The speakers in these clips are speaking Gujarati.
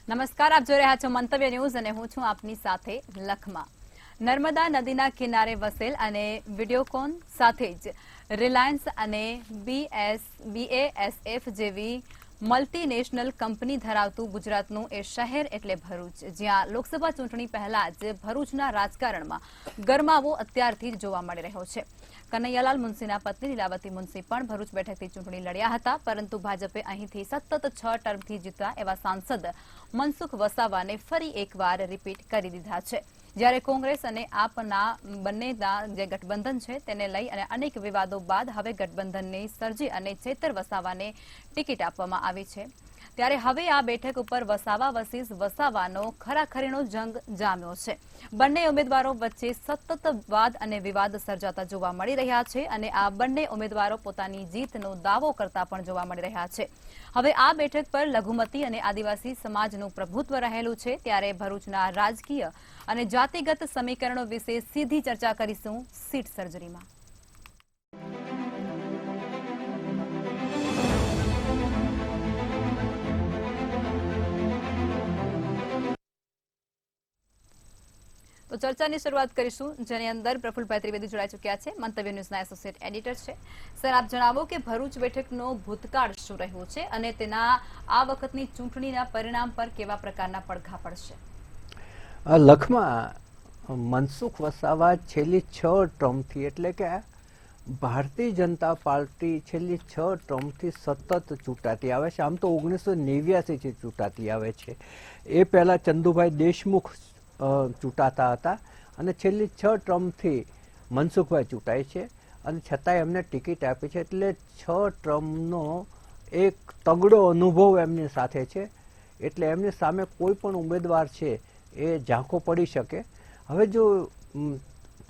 નમસ્કાર, આપ જોઈ રહ્યા છો મંતવ્ય ન્યૂઝ અને હું છું આપની સાથે લખમા. નર્મદા નદીના કિનારે વસેલ અને વિડીયોકોન સાથે જ રિલાયન્સ અને BASF જેવી મલ્ટીનેશનલ કંપની ધરાવતું ગુજરાતનું એ શહેર એટલે ભરૂચ, જ્યાં લોકસભા ચૂંટણી પહેલા જ ભરૂચના રાજકારણમાં ગરમાવો અત્યારથી જ જોવા મળી રહ્યો છે. કનૈયાલાલ મુનશીના પત્ની લીલાવતી મુનશી પણ ભરૂચ બેઠકથી ચૂંટણી લડ્યા હતા, પરંતુ ભાજપે અહીંથી સતત 6 ટર્મથી જીત્યા એવા સાંસદ મનસુખ વસાવાને ફરી એકવાર રિપીટ કરી દીધા છે. જ્યારે કોંગ્રેસ અને આપના બંનેના જે ગઠબંધન છે તેને લઈ અને અનેક વિવાદો બાદ હવે ગઠબંધનને સર્જી અને ચેતર વસાવાને ટિકિટ આપવામાં આવી છે. ત્યારે હવે આ બેઠક ઉપર વસાવા વર્સિસ વસાવાનો ખરાખરીનો જંગ જામ્યો છે. બંને ઉમેદવારો વચ્ચે સતત વાદ અને વિવાદ સર્જાતા જોવા મળી રહ્યા છે અને આ બંને ઉમેદવારો પોતાની જીતનો દાવો કરતા પણ જોવા મળી રહ્યા છે. હવે આ બેઠક પર લઘુમતી અને આદિવાસી સમાજનું પ્રભુત્વ રહેલું છે. ત્યારે ભરૂચના રાજકીય અને જાતિગત સમીકરણો વિશે સીધી ચર્ચા કરીશું સીટ સર્જરીમાં. તો ચર્ચાની શરૂઆત કરીશું, જેની અંદર પ્રફુલભાઈ ત્રિવેદી જોડાઈ ચૂક્યા છે, મંતવ્ય ન્યૂઝના એસોસિએટ એડિટર છે. સર, આપ જણાવો કે ભરૂચ બેઠકનો ભૂતકાળ શું રહ્યું છે અને તેના આ વખતની ચૂંટણીના પરિણામ પર કેવા પ્રકારના પડઘા પડશે? લખમાં મનસુખ વસાવા છેલ્લી 6 ટર્મથી એટલે કે ભારતીય જનતા પાર્ટી છેલ્લી 6 ટર્મથી સતત ચૂંટાતી આવે છે. આમ તો 1989 થી ચૂંટાતી આવે છે. એ પહેલા ચંદુભાઈ દેશમુખ ચૂંટાતા હતા અને છેલ્લી 6 ટર્મથી મનસુખભાઈ ચૂંટાય છે અને છતાંય એમને ટિકિટ આપી છે. એટલે 6 ટર્મનો એક તગડો અનુભવ એમની સાથે છે. એટલે એમની સામે કોઈ પણ ઉમેદવાર છે એ ઝાંખો પડી શકે. હવે જો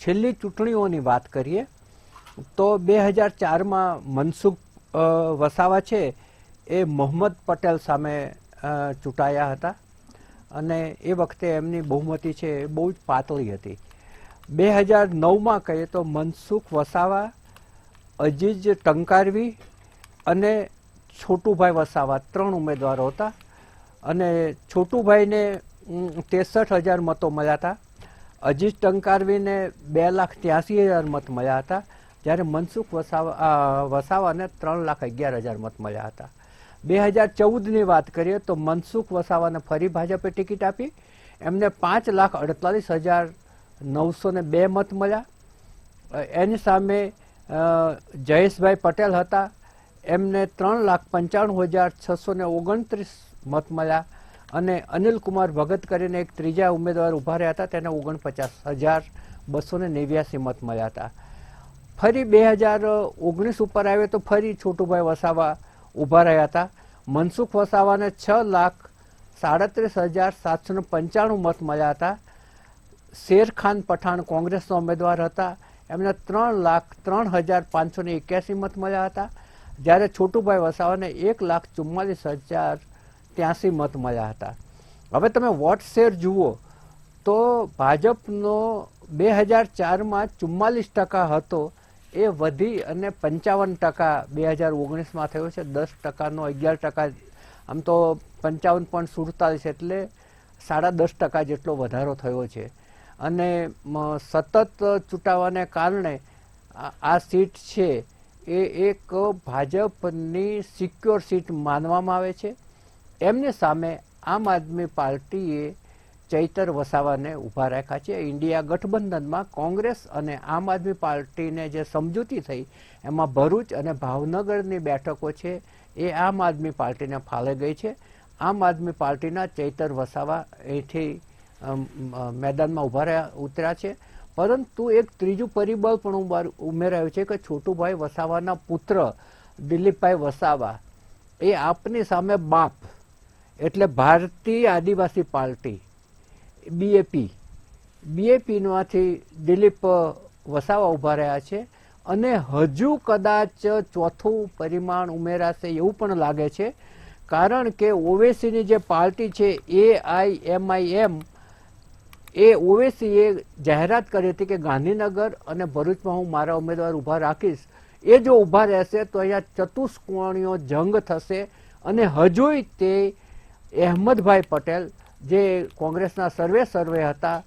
છેલ્લી ચૂંટણીઓની વાત કરીએ તો 2004માં મનસુખ વસાવા છે એ મોહમ્મદ પટેલ સામે ચૂંટાયા હતા અને એ વખતે એમની બહુમતી છે એ બહુ જ પાતળી હતી. 2009માં કહીએ તો મનસુખ વસાવા, અજીજ ટંકારવી અને છોટુભાઈ વસાવા 3 ઉમેદવારો હતા અને છોટુભાઈને 63,000 મતો મળ્યા હતા. અજીજ ટંકારવીને 2,83,000 મત મળ્યા હતા, જ્યારે મનસુખ વસાવાને 3,11,000 મત મળ્યા હતા. 2014ની વાત કરીએ તો મનસુખ વસાવાને ફરી ભાજપે ટિકિટ આપી. એમને 5,48,902 મત મળ્યા. એની સામે જયેશભાઈ પટેલ હતા, એમને 3,95,629 મત મળ્યા અને અનિલકુમાર ભગત કરીને એક ત્રીજા ઉમેદવાર ઉભા રહ્યા હતા, તેને 49,289 મત મળ્યા હતા. ફરી 2019 ઉપર આવે તો ફરી છોટુભાઈ વસાવા ઉભા રહ્યા હતા. મનસુખ વસાવાને 6,37,795 મત મળ્યા હતા. શેરખાન પઠાણ કોંગ્રેસના ઉમેદવાર હતા, એમને 3,03,581 મત મળ્યા હતા, જ્યારે છોટુભાઈ વસાવાને 1,44,083 મત મળ્યા હતા. હવે તમે વોટ શેર જુઓ તો ભાજપનો 2004માં 44% હતો, એ વધી અને 55% 2019માં થયો છે. 10%નો 11%, આમ તો 55.47 એટલે 10.5% જેટલો વધારો થયો છે. અને સતત ચૂંટાવાને કારણે આ સીટ છે એ એક ભાજપની સિક્યોર સીટ માનવામાં આવે છે. એમની સામે આમ આદમી પાર્ટીએ ચૈતર વસાવાને ઊભા રાખ્યા છે. ઇન્ડિયા ગઠબંધનમાં કોંગ્રેસ અને આમ આદમી પાર્ટીને જે સમજૂતી થઈ એમાં ભરૂચ અને ભાવનગરની બેઠકો છે એ આમ આદમી પાર્ટીને ફાળે ગઈ છે. આમ આદમી પાર્ટીના ચૈતર વસાવા અહીંથી મેદાનમાં ઉતર્યા છે. પરંતુ એક ત્રીજું પરિબળ પણ ઉમેરાયું છે કે છોટુભાઈ વસાવાના પુત્ર દિલીપભાઈ વસાવા એ આપની સામે બાપ એટલે ભારતીય આદિવાસી પાર્ટી BAP-માંથી દિલીપ વસાવા ઉભા રહ્યા છે અને હજુ કદાચ ચોથું પરિમાણ ઉમેરાશે એવું પણ લાગે છે. કારણ કે ઓવેસીની જે પાર્ટી છે AIMIM, એ ઓવેસીએ જાહેરાત કરી હતી કે ગાંધીનગર અને ભરૂચમાં હું મારા ઉમેદવાર ઊભા રાખીશ. એ જો ઊભા રહેશે તો અહીંયા ચતુષ્કોણીય જંગ થશે અને હજુય તે અહેમદભાઈ પટેલ જે કોંગ્રેસના સર્વે હતા,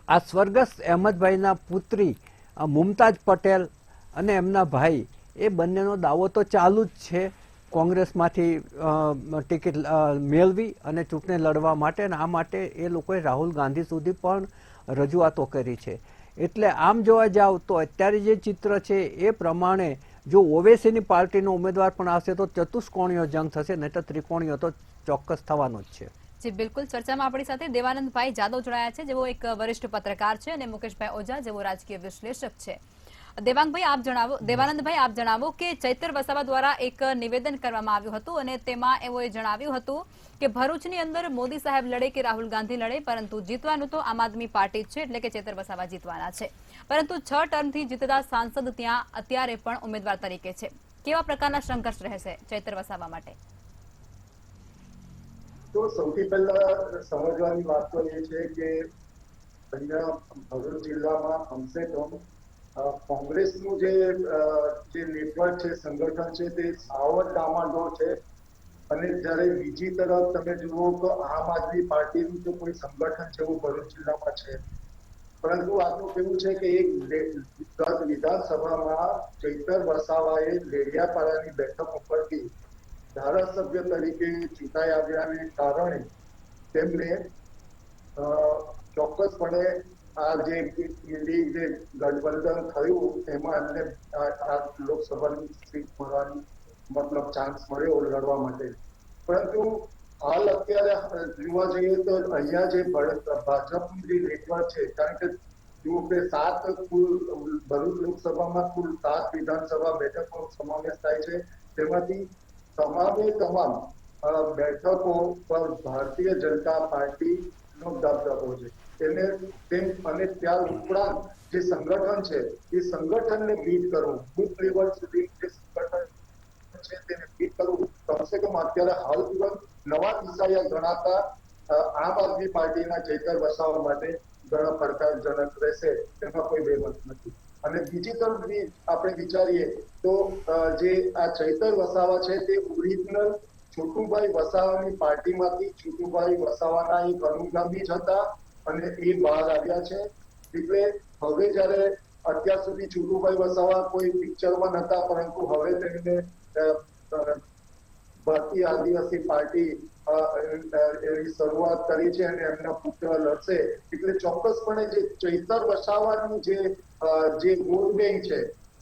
આ સ્વર્ગસ્થ અહેમદભાઈના પુત્રી મુમતાજ પટેલ અને એમના ભાઈ એ બંનેનો દાવો તો ચાલુ જ છે કોંગ્રેસમાંથી ટિકિટ મેળવી અને ચૂંટણી લડવા માટે, અને આ માટે એ લોકોએ રાહુલ ગાંધી સુધી પણ રજૂઆતો કરી છે. એટલે આમ જોવા જાવ તો અત્યારે જે ચિત્ર છે એ પ્રમાણે જો ઓવેસીની પાર્ટીનો ઉમેદવાર પણ આવશે તો ચતુષ્કોણીય જંગ થશે, નહીં તો ત્રિકોણીય તો ચોક્કસ થવાનો જ છે. જી બિલકુલ. ચર્ચામાં આપણી સાથે દેવાનંદભાઈ જાદવ જોડાયા છે, જેઓ એક વરિષ્ઠ પત્રકાર છે, અને મુકેશભાઈ ઓઝા જેઓ રાજકીય વિશ્લેષક છે. દેવાનંદભાઈ આપ જણાવો કે ચૈતર વસાવા દ્વારા એક નિવેદન કરવામાં આવ્યું હતું અને તેમાં એઓએ જણાવ્યું હતું કે ભરૂચની અંદર મોદી સાહેબ લડે કે રાહુલ ગાંધી લડે, પરંતુ જીતવાનું તો આમ આદમી પાર્ટી છે, એટલે કે ચૈતર વસાવા જીતવાના છે. પરંતુ 6 ટર્મથી જીતતા સાંસદ ત્યાં અત્યારે પણ ઉમેદવાર તરીકે છે. કેવા પ્રકારના સંઘર્ષ રહેશે ચૈતર વસાવા માટે? તો સૌથી પહેલા સમજવાની વાત તો એ છે કે અહીંયા ભરૂચ જિલ્લામાં કમસે કમ કોંગ્રેસનું જે નેટવર્ક છે, સંગઠન છે, તે સાવ ડામાડોળ છે. અને જ્યારે બીજી તરફ તમે જુઓ તો આમ આદમી પાર્ટીનું તો કોઈ સંગઠન જેવું ભરૂચ જિલ્લામાં છે. પરંતુ આનું કેવું છે કે એક વિધાનસભામાં ચૈતર વસાવાએ લેડિયાપાડાની બેઠક ઉપરથી ધારાસભ્ય તરીકે ચૂંટાઈ આવ્યાને કારણે તેમને ચોક્કસપણે આ જે ગઠબંધન થયું એમાં એમને આ લોકસભાની સીટ મળવાની મતલબ ચાન્સ મળ્યો લડવા માટે. પરંતુ હાલ અત્યારે જોવા જઈએ તો અહીંયા જે ભાજપનું જે નેટવર્ક છે, કારણ કે જુઓ કે ભરૂચ લોકસભામાં કુલ 7 વિધાનસભા બેઠકોનો સમાવેશ થાય છે. તેમાંથી તમામ બેઠકો પર ભારતીય જનતા પાર્ટીનો દબદબો છે. અને ત્યાર ઉપરાંત જે સંગઠન છે એ સંગઠનને બીટ કરવું, બુથ લેવલ સુધી જે સંગઠન છે તેને બીટ કરવું કમસે કમ અત્યારે હાલ તુરંત નવા દિશાયા ગણાતા આમ આદમી પાર્ટીના ચૈતર વસાવા માટે ઘણા પડકારજનક રહેશે, તેમાં કોઈ બેમત નથી. અને બીજી તરફ આપણે વિચારીએ તો જે આ ચૈતર વસાવા છે તે ઓરિજિનલ છોટુભાઈ વસાવાની પાર્ટીમાંથી છોટુભાઈ વસાવાના એક અનુગામી જ હતા અને એ બહાર આવ્યા છે. એટલે હવે જયારે અત્યાર સુધી છોટુભાઈ વસાવા કોઈ પિક્ચરમાં નતા, પરંતુ હવે તેમને ભારતીય આદિવાસી પાર્ટી એની શરૂઆત કરી છે અને એમના પુત્ર લડશે. એટલે ચોક્કસપણે જે ચૈતર વસાવાની જે વોટ બેંક છે,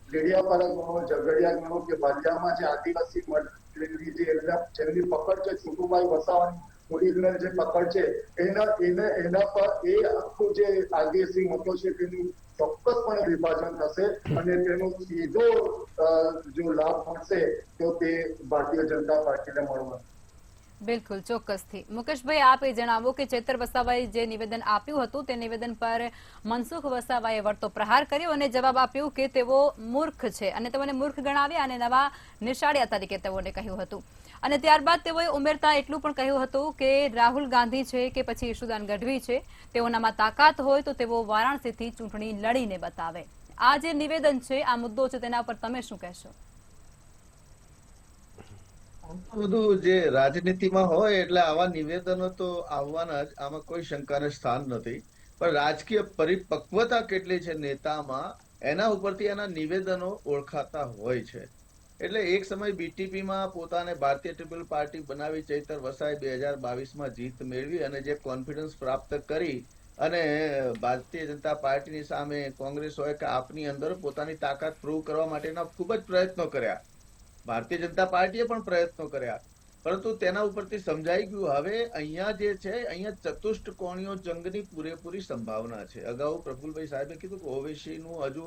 ડેડિયાપાડા ગણો, ઝઘડિયા ગણો કે બાલિયામાં જે આદિવાસી જેમની પકડ છે, છોટુભાઈ વસાવાની ઓરિજિનલ જે પકડ છે, એના પર એ આખું જે આદિવાસી મતો છે તેનું ચોક્કસપણે વિભાજન થશે અને તેનો સીધો જો લાભ મળશે તો તે ભારતીય જનતા પાર્ટીને મળવાનો. બિલકુલ, ચોક્કસથી. મુકેશભાઈ આપ એ જણાવો કે ચૈતર વસાવાએ જે નિવેદન આપ્યું હતું તે નિવેદન પર મનસુખ વસાવાએ વળતો પ્રહાર કર્યો અને જવાબ આપ્યો કે તેઓ મૂર્ખ છે અને તેઓને મૂર્ખ ગણાવ્યા અને નવા નિશાળિયા તરીકે તેઓને કહ્યું હતું. અને ત્યારબાદ તેઓએ ઉમેરતા એટલું પણ કહ્યું હતું કે રાહુલ ગાંધી છે કે પછી ઈશુદાન ગઢવી છે, તેઓનામાં તાકાત હોય તો તેઓ વારાણસીથી ચૂંટણી લડીને બતાવે. આ જે નિવેદન છે, આ મુદ્દો છે, તેના પર તમે શું કહેશો? બધું જે રાજનીતિમાં હોય એટલે આવા નિવેદનો તો આવવાના જ, આમાં કોઈ શંકાને સ્થાન નથી. પણ રાજકીય પરિપક્વતા કેટલી છે નેતામાં, એના ઉપરથી એના નિવેદનો ઓળખાતા હોય છે. એટલે એક સમય બીટીપીમાં પોતાને ભારતીય ટ્રિપલ પાર્ટી બનાવી ચૈતર વસાવાએ 2022માં જીત મેળવી અને જે કોન્ફિડન્સ પ્રાપ્ત કરી અને ભારતીય જનતા પાર્ટીની સામે કોંગ્રેસ હોય કે આપની અંદર પોતાની તાકાત પ્રૂવ કરવા માટેના ખૂબ જ પ્રયત્નો કર્યા. ભારતીય જનતા પાર્ટીએ પણ પ્રયત્નો કર્યા, પરંતુ તેના ઉપરથી સમજાઈ ગયું હવે અહીંયા જે છે અહીંયા ચતુષ્કોણીય જંગની પૂરેપૂરી સંભાવના છે. અગાઉ પ્રફુલભાઈ સાહેબે કીધું કે ઓવેસીનું હજુ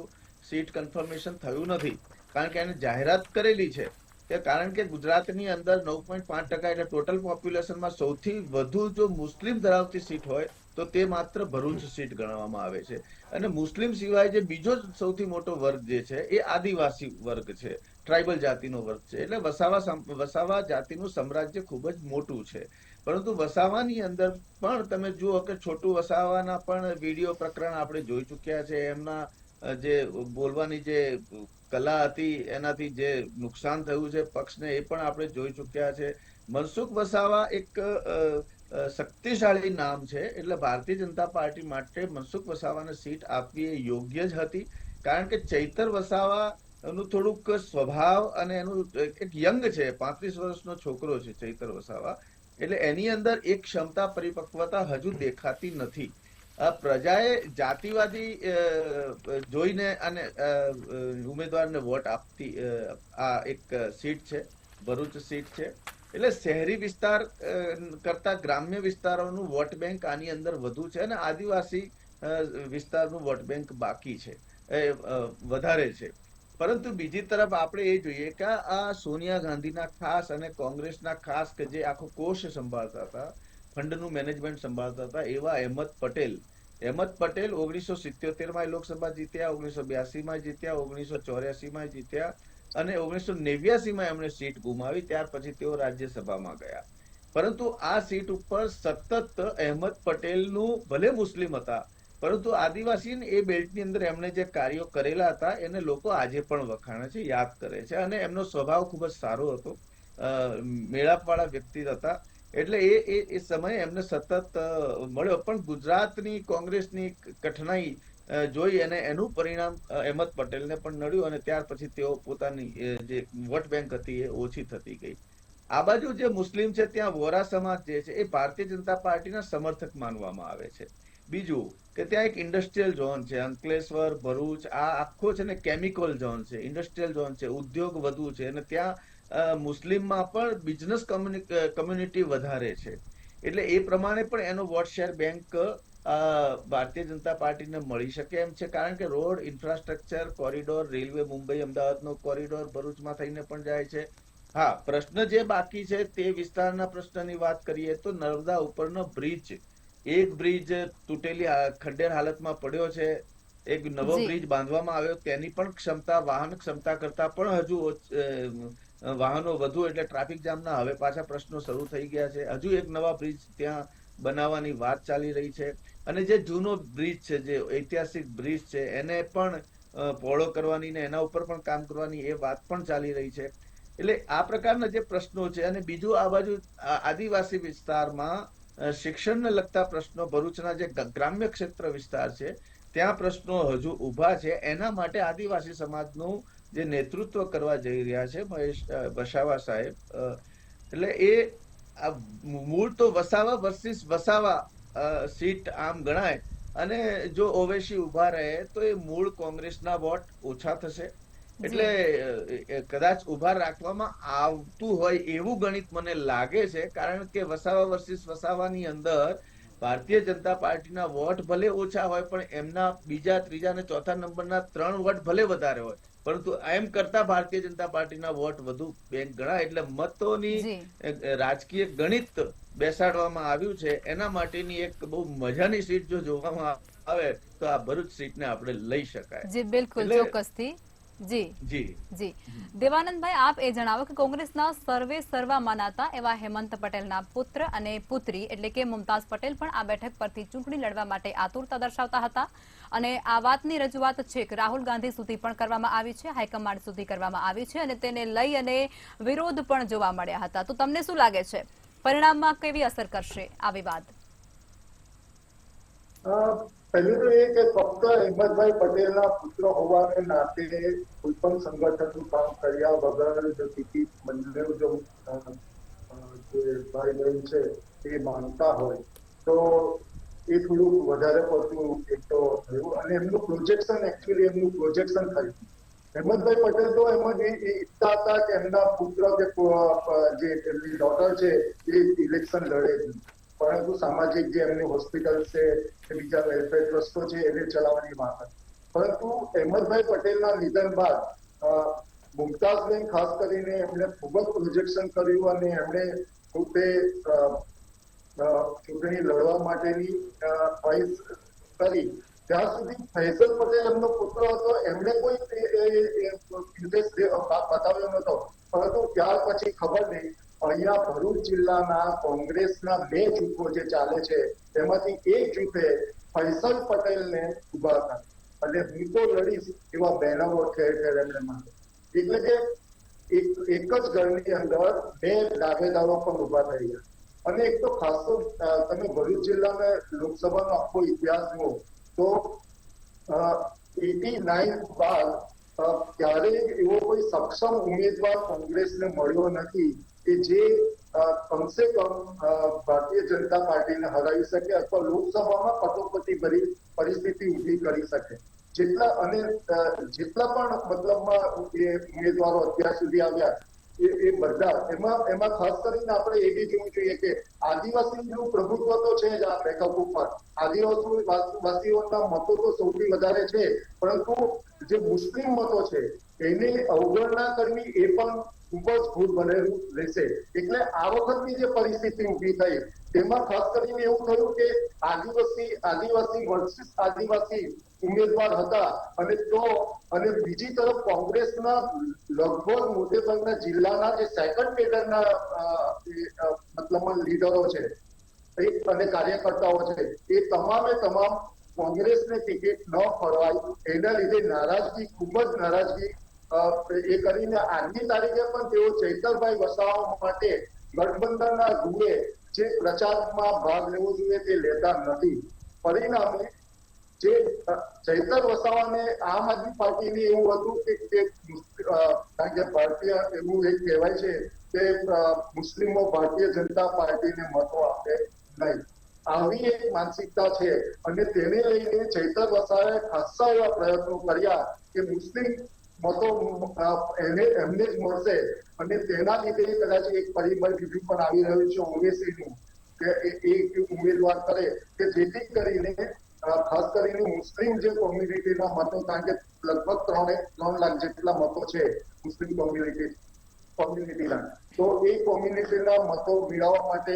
સીટ કન્ફર્મેશન થયું નથી, કારણ કે એને જાહેરાત કરેલી છે કે કારણ કે ગુજરાતની અંદર 9.5% એટલે ટોટલ પોપ્યુલેશનમાં સૌથી વધુ જો મુસ્લિમ ધરાવતી સીટ હોય તો તે માત્ર ભરૂચ સીટ ગણવામાં આવે છે. અને મુસ્લિમ સિવાય જે બીજો સૌથી મોટો વર્ગ જે છે એ આદિવાસી વર્ગ છે, ટ્રાઇબલ જાતિનો વર્ગ છે. એટલે વસાવા જાતિનું સામ્રાજ્ય ખૂબ જ મોટું છે. પરંતુ વસાવાની અંદર પણ તમે જુઓ કે છોટુ વસાવાના પણ વિડીયો પ્રકરણ આપણે જોઈ ચુક્યા છે. એમના જે બોલવાની જે કલા હતી એનાથી જે નુકસાન થયું છે પક્ષને એ પણ આપણે જોઈ ચુક્યા છે. મનસુખ વસાવા એક શક્તિશાળી નામ છે, એટલે ભારતીય જનતા પાર્ટી માટે મનસુખ વસાવાને સીટ આપવી એ યોગ્ય જ હતી. કારણ કે ચૈતર વસાવા નું થોડુંક સ્વભાવ અને એનું એક યંગ છે, 35 વર્ષનો છોકરો છે ચૈતર વસાવા, એટલે એની અંદર એક ક્ષમતા પરિપક્વતા હજુ દેખાતી નથી. પ્રજાએ જાતિવાદી જોઈને અને ઉમેદવારને વોટ આપતી આ એક સીટ છે, ભરૂચ સીટ છે. એટલે શહેરી વિસ્તાર કરતા ગ્રામ્ય વિસ્તારોનું વોટ બેંક આની અંદર વધુ છે અને આદિવાસી વિસ્તારનું વોટ બેંક બાકી છે, વધારે છે. પરંતુ બીજી તરફ આપણે એ જોઈએ કે આ સોનિયા ગાંધીના ખાસ અને કોંગ્રેસના ખાસ કે જે આખો કોષ સંભાળતા હતા, ફંડનું મેનેજમેન્ટ સંભાળતા હતા, એવા અહેમદ પટેલ 1977માં લોકસભા જીત્યા, 1982માં જીત્યા, 1984માં જીત્યા અને 1989માં એમણે સીટ ગુમાવી. ત્યાર પછી તેઓ રાજ્યસભામાં ગયા. પરંતુ આ સીટ ઉપર સતત અહેમદ પટેલનું, ભલે મુસ્લિમ હતા પરંતુ આદિવાસી એ બેલ્ટની અંદર એમણે જે કાર્યો કરેલા હતા એને લોકો આજે પણ વખાણે છે, યાદ કરે છે અને એમનો સ્વભાવ ખૂબ જ સારો હતો, મેળાપવાળા વ્યક્તિ હતા. એટલે એ સમયે એમને સતત મળ્યો. પણ ગુજરાતની કોંગ્રેસની કઠણાઈ જોઈ અને એનું પરિણામ અહેમદ પટેલને પણ નડ્યું અને ત્યાર પછી તેઓ પોતાની જે વોટ બેંક હતી એ ઓછી થતી ગઈ. આ બાજુ જે મુસ્લિમ છે ત્યાં વોરા સમાજ જે છે એ ભારતીય જનતા પાર્ટીના સમર્થક માનવામાં આવે છે. બીજું કે ત્યાં એક ઇન્ડસ્ટ્રીયલ ઝોન છે, અંકલેશ્વર, ભરૂચ, આ આખો છે ને કેમિકલ ઝોન છે, ઇન્ડસ્ટ્રીયલ ઝોન છે, ઉદ્યોગ વધુ છે અને ત્યાં મુસ્લિમમાં પણ બિઝનેસ કમ્યુનિટી વધારે છે. એટલે એ પ્રમાણે પણ એનો vote share bank Bharatiya Janata પાર્ટીને મળી શકે એમ છે. કારણ કે road, infrastructure, corridor, railway, Mumbai અમદાવાદનો કોરિડોર ભરૂચમાં થઈને પણ જાય છે. હા, પ્રશ્ન જે બાકી છે તે વિસ્તારના પ્રશ્નની વાત કરીએ તો નર્મદા ઉપરનો બ્રિજ, એક બ્રિજ તૂટેલી ખંડેર હાલતમાં પડ્યો છે, એક નવો બ્રિજ બાંધવામાં આવ્યો, તેની પણ ક્ષમતા, વાહન ક્ષમતા કરતા પણ હજુ વાહનો વધુ, એટલે ટ્રાફિક જામના હવે પાછા પ્રશ્નો શરૂ થઈ ગયા છે. હજુ એક નવા બ્રિજ ત્યાં બનાવવાની વાત ચાલી રહી છે અને જે જૂનો બ્રિજ છે, જે ઐતિહાસિક બ્રિજ છે, એને પણ પહોળો કરવાની ને એના ઉપર પણ કામ કરવાની એ વાત પણ ચાલી રહી છે. એટલે આ પ્રકારના જે પ્રશ્નો છે. અને બીજું આ બાજુ આદિવાસી વિસ્તારમાં શિક્ષણને લગતા પ્રશ્નો, ભરૂચના જે ગ્રામ્ય ક્ષેત્ર વિસ્તાર છે ત્યાં પ્રશ્નો હજુ ઊભા છે. એના માટે આદિવાસી સમાજનું જે નેતૃત્વ કરવા જઈ રહ્યા છે મહેશ વસાવા સાહેબ, એટલે એ મૂળ તો વસાવા વર્સિસ વસાવા સીટ આમ ગણાય અને જો ઓવેસી ઉભા રહે તો એ મૂળ કોંગ્રેસના વોટ ઓછા થશે. એટલે કદાચ ઉભા રાખવામાં આવતું હોય એવું ગણિત મને લાગે છે. કારણ કે વસાવા વર્સિસ વસાવાની અંદર ભારતીય જનતા પાર્ટીના વોટ ભલે ઓછા હોય પણ એમના બીજા, ત્રીજા અને ચોથા નંબરના 3 વોટ ભલે વધારે હોય, પરંતુ એમ કરતા ભારતીય જનતા પાર્ટીના વોટ વધુ બેંક ગણાય. એટલે મતોની રાજકીય ગણિત બેસાડવામાં આવ્યું છે. એના માટેની એક બહુ મજાની સીટ જો જોવામાં આવે તો આ ભરૂચ સીટને આપણે લઈ શકાય. જી બિલકુલ, ચોક્કસથી. જી દેવાનંદભાઈ, આપ એ જણાવો કે કોંગ્રેસના સર્વે સર્વા માનાતા એવા હેમંત પટેલના પુત્ર અને પુત્રી એટલે કે મુમતાઝ પટેલ પણ આ બેઠક પરથી ચૂંટણી લડવા માટે આતુરતા દર્શાવતા હતા અને આ વાતની રજૂઆત છે કે રાહુલ ગાંધી સુધી પણ કરવામાં આવી છે, હાઈકમાન્ડ સુધી કરવામાં આવી છે અને તેને લઈ અને વિરોધ પણ જોવા મળ્યા હતા. તો તમને શું લાગે છે, પરિણામમાં કેવી અસર કરશે આ વિવાદ? પહેલું તો એ કે ફક્ત હેમંતભાઈ પટેલના પુત્ર હોવાને નાતે કોઈ પણ સંગઠનનું કામ કર્યા વગર જો ટિકિટ બંને જો જે ભાઈ બહેન છે એ માનતા હોય તો એ થોડું વધારે પડતું એક તો થયું અને એમનું પ્રોજેક્શન થયું. હેમંતભાઈ પટેલ તો એમાં એ ઈચ્છતા હતા કે એમના પુત્ર કે જે એમની ડોટર છે એ ઇલેક્શન લડે, પરંતુ સામાજિક જે એમની હોસ્પિટલ છે કે બીજા વેલફેર ટ્રસ્ટો છે એને ચલાવવાની વાત હતી. પરંતુ હેમંતભાઈ પટેલના નિધન બાદ મુમતાઝબેન ખાસ કરીને એમણે ખૂબ જ પ્રોજેક્શન કર્યું અને એમણે પોતે ચૂંટણી લડવા માટેની ચોઈસ કરી. ત્યાં સુધી ફૈઝલ પટેલ એમનો પુત્ર હતો, એમણે કોઈ ઇન્ટરેસ્ટ બતાવ્યો નતો. પરંતુ ત્યાર પછી ખબર નહીં, અહીંયા ભરૂચ જિલ્લાના કોંગ્રેસના 2 જૂથો જે ચાલે છે તેમાંથી એક જૂથે ફૈસલ પટેલને ઉભા હતા અને હું તો લડીશ એવા બેનરો ઠેર ઠેર એમણે માર્યા. એટલે કે એક જ ઘરની અંદર બે દાવેદારો પણ ઉભા થઈ ગયા. અને એક તો ખાસ તો તમે ભરૂચ જિલ્લાના લોકસભાનો આખો ઇતિહાસ જુઓ તો 89 બાદ ક્યારેય એવો કોઈ સક્ષમ ઉમેદવાર કોંગ્રેસને મળ્યો નથી કે જે કમસે કમ ભારતીય જનતા પાર્ટીને હરાવી શકે અથવા લોકસભામાં કટોકટી ભરી પરિસ્થિતિ ઊભી કરી શકે. જેટલા પણ મતલબમાં એ ઉમેદવારો અત્યાર સુધી આવ્યા એ બધા એમાં ખાસ કરીને આપણે એ બી જોવું જોઈએ કે આદિવાસીનું પ્રભુત્વ તો છે જ આ બેઠક ઉપર. આદિવાસીઓના મતો તો સૌથી વધારે છે, પરંતુ જે મુસ્લિમ મતો છે એની અવગણના કરવી એ પણ ખૂબ જ ભૂલ બનેલું રહેશે. એટલે આ વખતની જે પરિસ્થિતિ ઊભી થઈ તેમાં ખાસ કરીને એવું થયું કે આદિવાસી વર્સિસ આદિવાસી ઉમેદવાર હતા અને બીજી તરફ કોંગ્રેસના લગભગ મોટેભાગના જિલ્લાના જે સેકન્ડ કેડરના મતલબમાં લીડરો છે અને કાર્યકર્તાઓ છે એ તમામે તમામ કોંગ્રેસને ટિકિટ ન ફળવાય એના લીધે નારાજગી, ખૂબ જ નારાજગી એ કરીને આજની તારીખે પણ તેઓ ચૈતરભાઈ વસાવા માટે ગઠબંધનના રૂએ જે પ્રચારમાં ભાગ લેવો જોઈએ તે લેતા નથી. પરિણામે જે ચૈતર વસાવાને આમ આદમી પાર્ટીને એવું હતું કે કારણ કે ભારતીય એવું એક કહેવાય છે કે મુસ્લિમો ભારતીય જનતા પાર્ટીને મતો આપે નહીં. આવી એક માનસિકતા છે અને તેને લઈને ચૈતર વસાવાએ ખાસ્સા એવા પ્રયત્નો કર્યા કે મુસ્લિમ મતો એમને જ મળશે અને તેના લીધે કદાચ એક પરિબળ બીજું પણ આવી રહ્યું છે ઓવેસીનું કે એક ઉમેદવાર કરે કે જેથી કરીને ખાસ કરીને મુસ્લિમ જે કોમ્યુનિટીના મતો, કારણ કે લગભગ 3 લાખ જેટલા મતો છે મુસ્લિમ કોમ્યુનિટીના, તો એ કોમ્યુનિટીના મતો મેળવવા માટે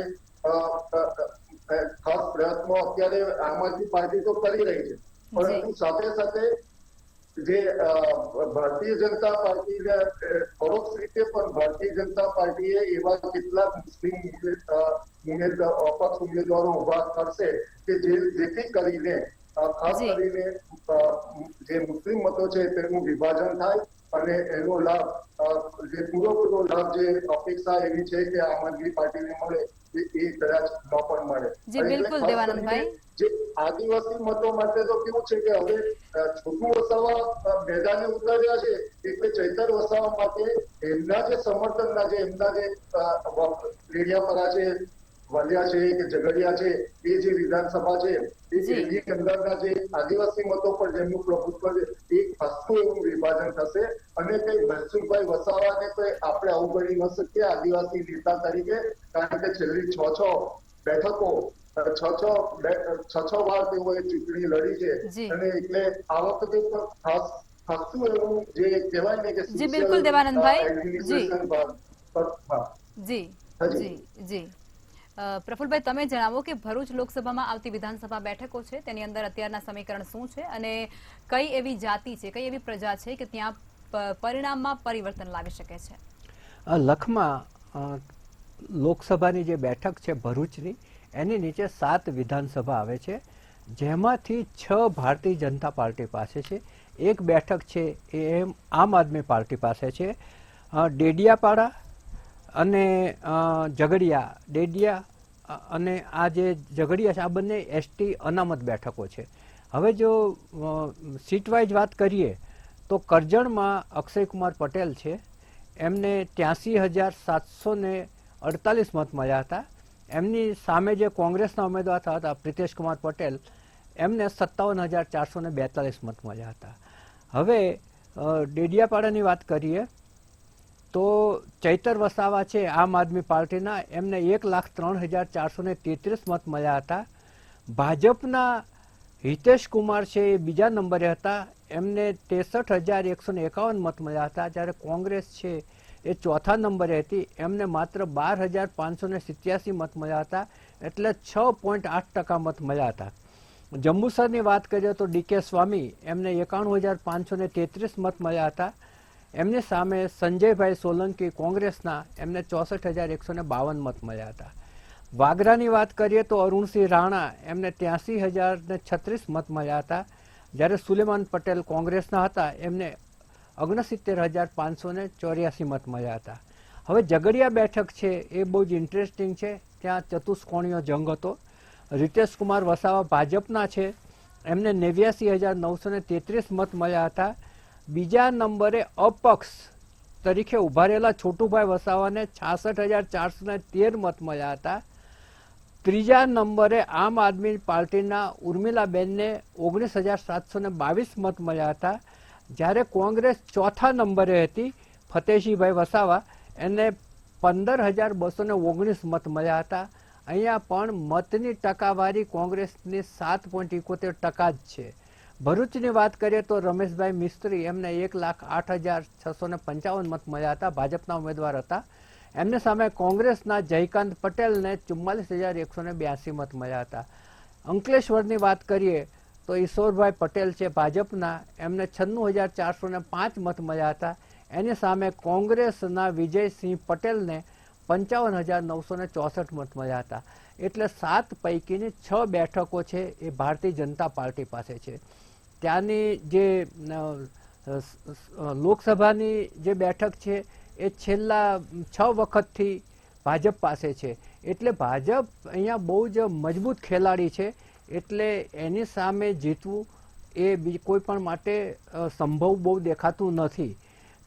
ખાસ પ્રયત્નો અત્યારે આમ આદમી પાર્ટી તો કરી રહી છે, પરંતુ સાથે સાથે જે ભારતીય જનતા પાર્ટીને પરોક્ષ રીતે પણ ભારતીય જનતા પાર્ટીએ એવા કેટલાક મુસ્લિમ અપક્ષ ઉમેદવારો ઉભા કરશે કે જેથી કરીને ખાસ કરીને જે મુસ્લિમ મતો છે તેનું વિભાજન થાય અને એનો લાભ જે પૂરો લાભ જે અપેક્ષા એવી છે કે આમ આદમી પાર્ટીને મળે એ કદાચ ન પણ મળે. જી બિલકુલ દેવાનંદભાઈ. જે આદિવાસી મતો માટે તો કેવું છે કે હવે છોટું વસાવા મેદાને ઉતર્યા છે એટલે ચૈતર વસાવા માટે એમના જે સમર્થનના જે એમના જે રેડિયાપરા છે, વાલિયા છે કે ઝઘડિયા છે, એ જે વિધાનસભા છે એની અંદરના જે આદિવાસી મતો પર જેમનું પ્રભુત્વ છે એ ખાસું એવું વિભાજન થશે અને તે મનસુખભાઈ વસાવાને તો આપણે અવગણી ન શકીએ આદિવાસી નેતા તરીકે, કારણ કે છેલ્લી 6 બેઠકો 6 વાર તેઓએ ચૂંટણી લડી છે અને એટલે આ વખતે પણ ખાસું એવું જે કહેવાય ને કે જી બિલકુલ દેવાનંદભાઈ. જી પ્રફુલભાઈ, તમે જણાવો કે ભરૂચ લોકસભામાં આવતી વિધાનસભા બેઠકો છે તેની અંદર અત્યારના સમીકરણ શું છે અને કઈ એવી જાતિ છે, કઈ એવી પ્રજા છે કે ત્યાં પરિણામમાં પરિવર્તન લાવી શકે છે? લખમાં લોકસભાની જે બેઠક છે ભરૂચની, એની નીચે 7 વિધાનસભા આવે છે, જેમાંથી 6 ભારતીય જનતા પાર્ટી પાસે છે, એક બેઠક છે એ આમ આદમી પાર્ટી પાસે છે. ડેડિયાપાડા અને ડેડિયા અને આ જે ઝઘડિયા છે આ બંને એસટી અનામત બેઠકો છે. હવે જો સીટ વાઇઝ વાત કરીએ તો કરજણમાં અક્ષયકુમાર પટેલ છે, એમને 83,748 મત મળ્યા હતા. એમની સામે જે કોંગ્રેસના ઉમેદવાર હતા પ્રિતેશકુમાર પટેલ, એમને 57,442 મત મળ્યા હતા. હવે ડેડિયાપાડાની વાત કરીએ તો ચૈતર વસાવા છે આમ આદમી પાર્ટીના, એમને 1,03,433 મત મળ્યા હતા. ભાજપના હિતેશ કુમાર છે એ બીજા નંબરે હતા, એમને 63,151 મત મળ્યા હતા. જ્યારે કોંગ્રેસ છે એ ચોથા નંબરે હતી, એમને માત્ર 12,587 મત મળ્યા હતા, એટલે 6.8% મત મળ્યા હતા. જંબુસરની વાત કરીએ તો ડીકે સ્વામી, એમને 91,533 મત મળ્યા હતા. એમની સામે સંજયભાઈ સોલંકી કોંગ્રેસના, એમને 64,152 મત મળ્યા હતા. વાગરાની વાત કરીએ તો અરુણસિંહ રાણા, એમને 83,036 મત મળ્યા હતા. જ્યારે સુલેમાન પટેલ કોંગ્રેસના હતા, એમને 69,584 મત મળ્યા હતા. હવે ઝઘડિયા બેઠક છે એ બહુ જ ઇન્ટરેસ્ટિંગ છે. ત્યાં ચતુષ્કોણીય જંગ હતો. રીતેશ કુમાર વસાવા ભાજપના છે, એમને 89,933 મત મળ્યા હતા. બીજા નંબરે અપક્ષ તરીકે ઉભા રહેલા છોટુભાઈ વસાવાને 66,413 મત મળ્યા હતા. ત્રીજા નંબરે આમ આદમી પાર્ટીના ઉર્મિલાબેનને 19,722 મત મળ્યા હતા. જ્યારે કોંગ્રેસ ચોથા નંબરે હતી, ફતેહસિંહભાઈ વસાવા, એને 15,219 મત મળ્યા હતા. અહીંયા પણ મતની ટકાવારી કોંગ્રેસની 7.71% જ છે. ભરૂચની વાત કરીએ તો રમેશભાઈ મિસ્ત્રી, એમને 1,08,655 મત મળ્યા હતા, ભાજપના ઉમેદવાર હતા. એમની સામે કોંગ્રેસના જયકાંત પટેલને 44,182 મત મળ્યા હતા. અંકલેશ્વરની વાત કરીએ તો ઈશ્વરભાઈ પટેલ છે ભાજપના, એમને 96,405 મત મળ્યા હતા. એની સામે કોંગ્રેસના વિજયસિંહ પટેલને 55,964 મત મળ્યા હતા. એટલે 7 પૈકીની 6 બેઠકો છે એ ભારતીય જનતા પાર્ટી પાસે છે. ત્યાંની જે લોકસભાની જે બેઠક છે એ છેલ્લા 6 વખતથી ભાજપ પાસે છે. એટલે ભાજપ અહીંયા બહુ જ મજબૂત ખેલાડી છે. એટલે એની સામે જીતવું એ કોઈ પણ માટે સંભવ બહુ દેખાતું નથી.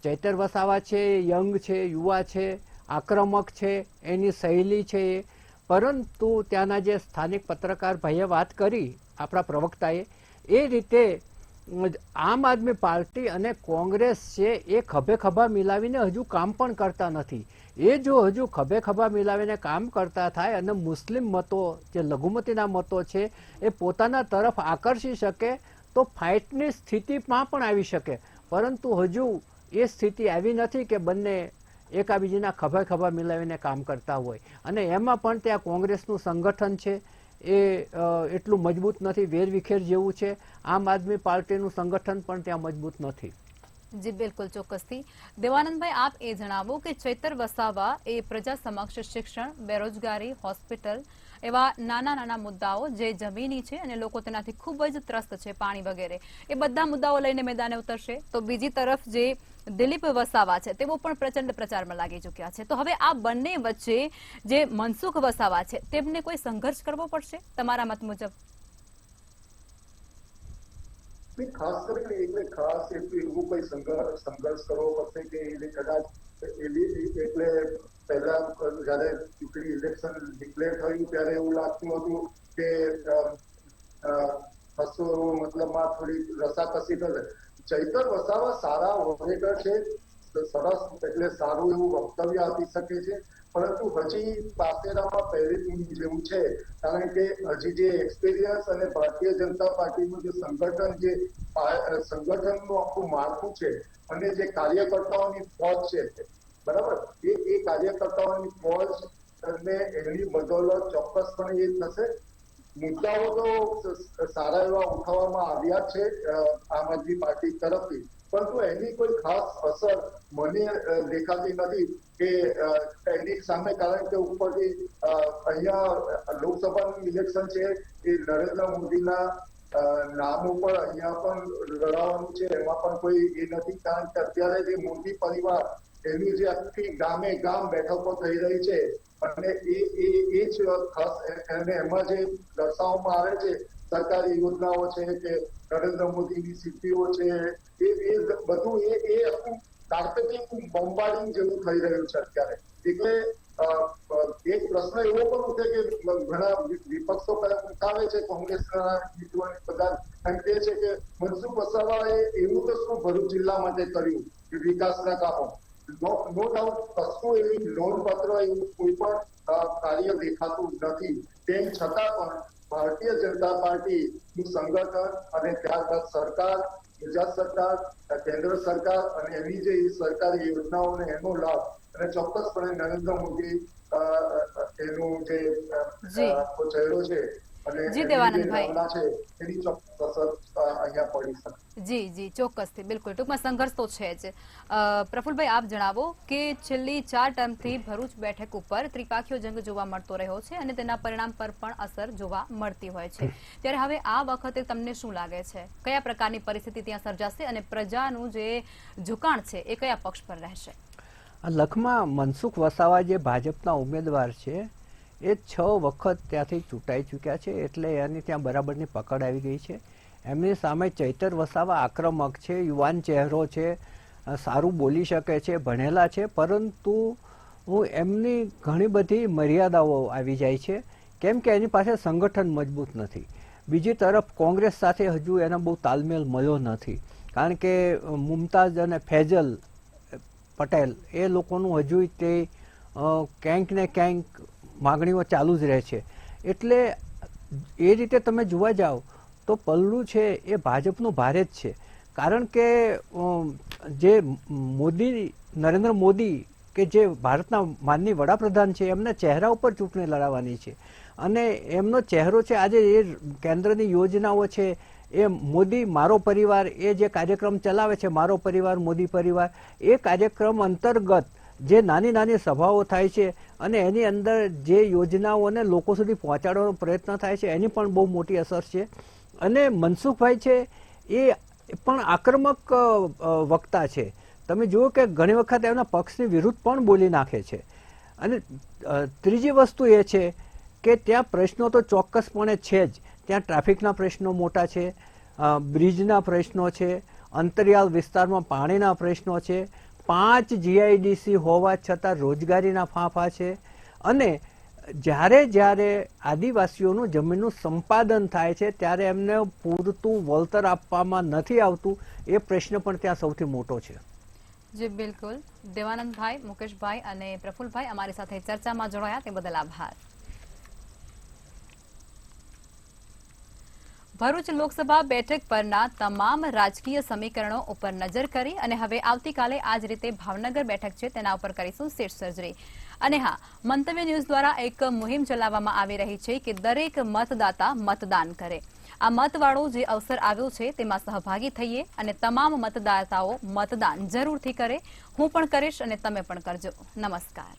ચૈતર વસાવા છે, યંગ છે, યુવા છે, આક્રમક છે, એની શૈલી છે. પરંતુ ત્યાંના જે સ્થાનિક પત્રકાર ભાઈએ વાત કરી, આપણા પ્રવક્તાએ, એ રીતે આમ આદમી પાર્ટી અને કોંગ્રેસ છે એ ખભે ખભા મિલાવીને હજુ કામ પણ કરતા નથી. એ જો હજુ ખભે ખભા મિલાવીને કામ કરતા થાય અને મુસ્લિમ મતો, જે લઘુમતીના મતો છે, એ પોતાના તરફ આકર્ષી શકે તો ફાઇટની સ્થિતિમાં પણ આવી શકે. પરંતુ હજુ એ સ્થિતિ આવી નથી કે બંને એકાબીજીના ખભા ખભા મિલાવીને કામ કરતા હોય. અને એમાં પણ ત્યાં કોંગ્રેસનું સંગઠન છે એ એટલું મજબૂત નથી, વેરવિખેર જેવું છે. આમ આદમી પાર્ટીનું સંગઠન પણ ત્યાં મજબૂત નથી. જી બિલકુલ, ચોક્કસથી. દેવાનંદભાઈ, આપ એ જણાવો કે ચૈતર વસાવા એ પ્રજા સમક્ષ શિક્ષણ, બેરોજગારી, હોસ્પિટલ એવા નાના નાના મુદ્દાઓ જે જમીની છે અને લોકો તેનાથી ખૂબ જ ત્રસ્ત છે, પાણી વગેરે, એ બધા મુદ્દાઓ લઈને મેદાને ઉતરશે. તો બીજી તરફ જે દિલીપ વસાવા છે તેઓ પણ પ્રચંડ પ્રચારમાં લાગી ચૂક્યા છે. તો હવે આ બંને વચ્ચે જે મનસુખ વસાવા છે તેમને કોઈ સંઘર્ષ કરવો પડશે તમારા મત મુજબ? ખાસ કરીને એટલે ખાસ એવું કોઈ સંઘર્ષ કરવો પડશે કે એને કદાચ એટલે પહેલા જયારે ચૂંટણી ઇલેક્શન ડિક્લેર થયું ત્યારે એવું લાગતું હતું કે મતલબમાં થોડી રસાકસી થશે. ચૈતર વસાવા સારા ઓરેટર છે, સરસ એટલે સારું એવું વક્તવ્ય આપી શકે છે. પરંતુ હજી પાસેરામાં પહેરી જેવું છે, કારણ કે હજી જે એક્સપિરિયન્સ અને ભારતીય જનતા પાર્ટીનું જે સંગઠનનું આખું માળખું છે અને જે કાર્યકર્તાઓની ફોજ છે, બરાબર, એ કાર્યકર્તાઓની ફોજ અને એની બદૌલત ચોક્કસપણે એ થશે. મુદ્દાઓ તો સારા એવા ઉઠાવવામાં આવ્યા છે આમ આદમી પાર્ટી તરફથી, પરંતુ એની કોઈ ખાસ અસર મને દેખાતી નથી કે એની સામે, કારણ કે ઉપરથી અહીંયા લોકસભાનું ઇલેક્શન છે એ નરેન્દ્ર મોદીના નામ ઉપર અહીંયા પણ લડાવવાનું છે. એમાં પણ કોઈ એ નથી, કારણ કે અત્યારે જે મોદી પરિવાર એની જે આખી ગામે ગામ બેઠકો થઈ રહી છે અને એ જ ખાસ અને એમાં જે દર્શાવવામાં આવે છે સરકારી યોજનાઓ છે કે નરેન્દ્ર મોદીની સિદ્ધિઓ છે, એ બધું એ આખું કાર્પેટિંગ બોમ્બાર્ડિંગ જેવું થઈ રહ્યું છે અત્યારે. એટલે એક પ્રશ્ન એવો પણ ઉઠે કે ઘણા વિપક્ષો ઉઠાવે છે, કોંગ્રેસના બધા એમ કહે છે કે મનસુખ વસાવાએ એવું તો શું ભરૂચ જિલ્લા માટે કર્યું વિકાસના કામો? નો ડાઉટ કશું એવી નોંધપાત્ર એવું કોઈ પણ કાર્ય દેખાતું નથી. તેમ છતાં પણ ભારતીય જનતા પાર્ટીનું સંગઠન અને ત્યારબાદ સરકાર, ગુજરાત સરકાર, કેન્દ્ર સરકાર અને એની જે સરકારી યોજનાઓને એનો લાભ અને ચોક્કસપણે નરેન્દ્ર મોદી એનું જે ચહેરો છે અને જી, એની દેવાનંદભાઈ. જે ભાવના છે એની ચોક્કસ અસર અહીંયા પડી શકે. જી ચોક્કસથી, બિલકુલ. ટૂંકમાં સંઘર્ષ તો છે જ. પ્રફુલભાઈ, આપ જણાવો કે છેલ્લી 4 ટર્મથી ભરૂચ બેઠક ઉપર ત્રિપાખીયો જંગ જોવા મળતો રહ્યો છે અને તેના પરિણામ પર પણ અસર જોવા મળતી હોય છે. ત્યારે હવે આ વખતે તમને શું લાગે છે, કયા પ્રકારની પરિસ્થિતિ ત્યાં સર્જાશે અને પ્રજાનું જે ઝુકાણ છે એ કયા પક્ષ પર રહેશે? આ લખમાં મનસુખ વસાવા જે ભાજપના ઉમેદવાર છે એ 6 વખત ત્યાંથી ચૂંટાઈ ચૂક્યા છે, એટલે એની ત્યાં બરાબરની પકડ આવી ગઈ છે. એમની સામે ચૈતર વસાવા આક્રમક છે, યુવાન ચહેરો છે, સારું બોલી શકે છે, ભણેલા છે, પરંતુ એમની ઘણી બધી મર્યાદાઓ આવી જાય છે, કેમ કે એની પાસે સંગઠન મજબૂત નથી. બીજી તરફ કોંગ્રેસ સાથે હજુ એનો બહુ તાલમેલ મળ્યો નથી, કારણ કે મુમતાઝ અને ફૈઝલ પટેલ એ લોકોનું હજુ તે ક્યાંક ને ક્યાંક માગણીઓ ચાલુ જ રહે છે. એટલે એ રીતે તમે જોવા જાઓ તો પલ્લું છે એ ભાજપનું ભારે જ છે, કારણ કે જે નરેન્દ્ર મોદી કે જે ભારતના માનનીય વડાપ્રધાન છે એમના ચહેરા ઉપર ચૂંટણી લડાવવાની છે અને એમનો ચહેરો છે. આજે એ કેન્દ્રની યોજનાઓ છે એ મોદી મારો પરિવાર એ જે કાર્યક્રમ ચલાવે છે, મારો પરિવાર મોદી પરિવાર, એ કાર્યક્રમ અંતર્ગત જે નાની નાની સભાઓ થાય છે અને એની અંદર જે યોજનાઓને લોકો સુધી પહોંચાડવાનો પ્રયત્ન થાય છે એની પણ બહુ મોટી અસર છે. અને મનસુખભાઈ છે એ પણ આક્રમક વક્તા છે. તમે જુઓ કે ઘણી વખત એમના પક્ષની વિરુદ્ધ પણ બોલી નાખે છે. અને ત્રીજી વસ્તુ એ છે કે ત્યાં પ્રશ્નો તો ચોક્કસપણે છે જ. ત્યાં ટ્રાફિકના પ્રશ્નો મોટા છે, બ્રિજના પ્રશ્નો છે, અંતરિયાળ વિસ્તારમાં પાણીના પ્રશ્નો છે, 5 GIDC હોવા છતાં રોજગારીના ફાંફા છે. અને જ્યારે આદિવાસીઓનું જમીનનું સંપાદન થાય છે ત્યારે એમને પૂરતું વળતર આપવામાં નથી આવતું, એ પ્રશ્ન પણ ત્યાં સૌથી મોટો છે. જી બિલકુલ. દેવાનંદભાઈ, મુકેશભાઈ અને પ્રફુલભાઈ અમારી સાથે ચર્ચામાં જોડાયા તે બદલ આભાર. ભરૂચ લોકસભા બેઠક પરના તમામ રાજકીય સમીકરણો ઉપર નજર કરી અને હવે આવતીકાલે આ જ રીતે ભાવનગર બેઠક છે તેના ઉપર કરીશું સીટ સર્જરી. અને હા, મંતવ્ય ન્યૂઝ દ્વારા એક મુહિમ ચલાવવામાં આવી રહી છે કે દરેક મતદાતા મતદાન કરે. આ મતવાળો જે અવસર આવ્યો છે તેમાં સહભાગી થઈએ અને તમામ મતદાતાઓ મતદાન જરૂરથી કરે. હું પણ કરીશ અને તમે પણ કરજો. નમસ્કાર.